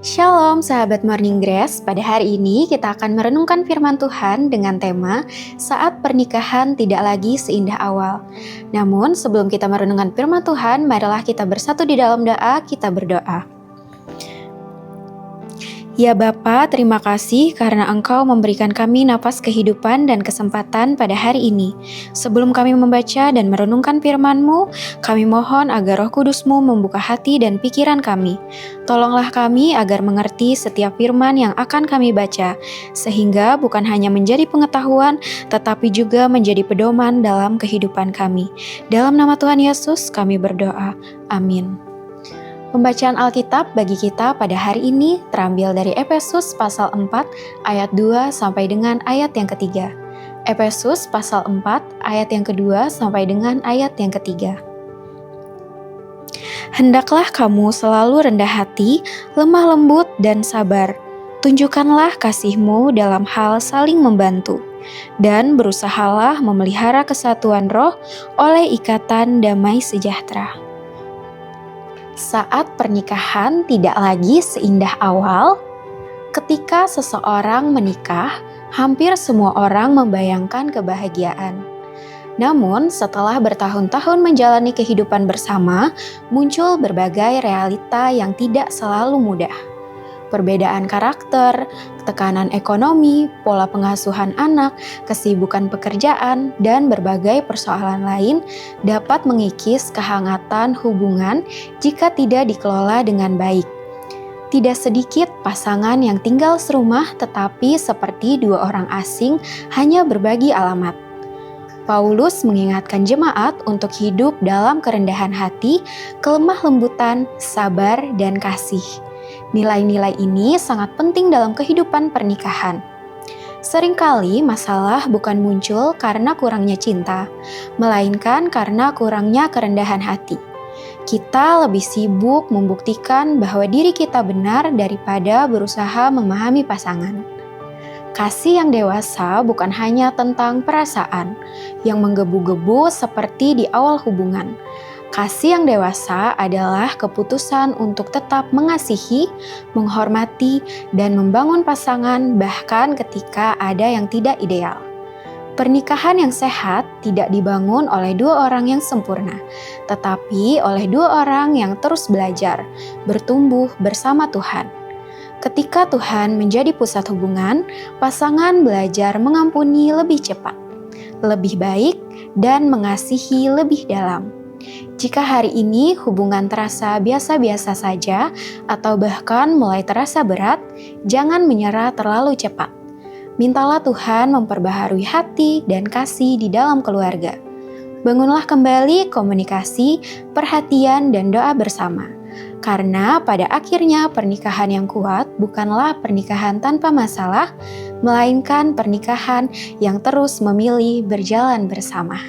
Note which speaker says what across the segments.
Speaker 1: Shalom sahabat Morning Grace, pada hari ini kita akan merenungkan firman Tuhan dengan tema Saat Pernikahan Tidak Lagi Seindah Awal. Namun sebelum kita merenungkan firman Tuhan, marilah kita bersatu di dalam doa, kita berdoa. Ya Bapa, terima kasih karena Engkau memberikan kami napas kehidupan dan kesempatan pada hari ini. Sebelum kami membaca dan merenungkan firman-Mu, kami mohon agar Roh Kudus-Mu membuka hati dan pikiran kami. Tolonglah kami agar mengerti setiap firman yang akan kami baca, sehingga bukan hanya menjadi pengetahuan, tetapi juga menjadi pedoman dalam kehidupan kami. Dalam nama Tuhan Yesus kami berdoa. Amin. Pembacaan Alkitab bagi kita pada hari ini terambil dari Efesus pasal 4 ayat 2 sampai dengan ayat yang ketiga. Efesus pasal 4 ayat yang kedua sampai dengan ayat yang ketiga. Hendaklah kamu selalu rendah hati, lemah lembut dan sabar. Tunjukkanlah kasih-Mu dalam hal saling membantu. Dan berusahalah memelihara kesatuan roh oleh ikatan damai sejahtera. Saat pernikahan tidak lagi seindah awal, ketika seseorang menikah, hampir semua orang membayangkan kebahagiaan. Namun, setelah bertahun-tahun menjalani kehidupan bersama, muncul berbagai realita yang tidak selalu mudah. Perbedaan karakter, tekanan ekonomi, pola pengasuhan anak, kesibukan pekerjaan, dan berbagai persoalan lain dapat mengikis kehangatan hubungan jika tidak dikelola dengan baik. Tidak sedikit pasangan yang tinggal serumah tetapi seperti dua orang asing hanya berbagi alamat. Paulus mengingatkan jemaat untuk hidup dalam kerendahan hati, kelemah lembutan, sabar, dan kasih. Nilai-nilai ini sangat penting dalam kehidupan pernikahan. Seringkali masalah bukan muncul karena kurangnya cinta, melainkan karena kurangnya kerendahan hati. Kita lebih sibuk membuktikan bahwa diri kita benar daripada berusaha memahami pasangan. Kasih yang dewasa bukan hanya tentang perasaan yang menggebu-gebu seperti di awal hubungan. Kasih yang dewasa adalah keputusan untuk tetap mengasihi, menghormati, dan membangun pasangan bahkan ketika ada yang tidak ideal. Pernikahan yang sehat tidak dibangun oleh dua orang yang sempurna, tetapi oleh dua orang yang terus belajar, bertumbuh bersama Tuhan. Ketika Tuhan menjadi pusat hubungan, pasangan belajar mengampuni lebih cepat, lebih baik, dan mengasihi lebih dalam. Jika hari ini hubungan terasa biasa-biasa saja atau bahkan mulai terasa berat, jangan menyerah terlalu cepat. Mintalah Tuhan memperbaharui hati dan kasih di dalam keluarga. Bangunlah kembali komunikasi, perhatian, dan doa bersama. Karena pada akhirnya pernikahan yang kuat bukanlah pernikahan tanpa masalah, melainkan pernikahan yang terus memilih berjalan bersama.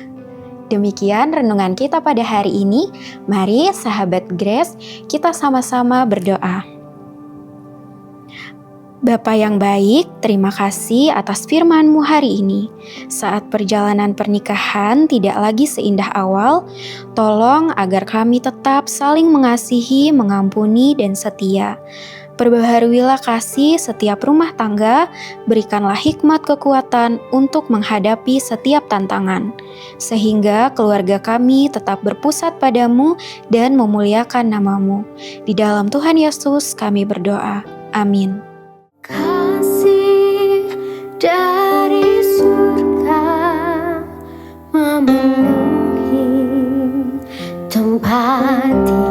Speaker 1: Demikian renungan kita pada hari ini. Mari sahabat Grace, kita sama-sama berdoa. Bapa yang baik, terima kasih atas firman-Mu hari ini. Saat perjalanan pernikahan tidak lagi seindah awal, tolong agar kami tetap saling mengasihi, mengampuni, dan setia. Perbaharuilah kasih setiap rumah tangga, berikanlah hikmat kekuatan untuk menghadapi setiap tantangan, sehingga keluarga kami tetap berpusat padamu dan memuliakan nama-Mu. Di dalam Tuhan Yesus kami berdoa. Amin.
Speaker 2: Kasih dari surga memenuhi tempat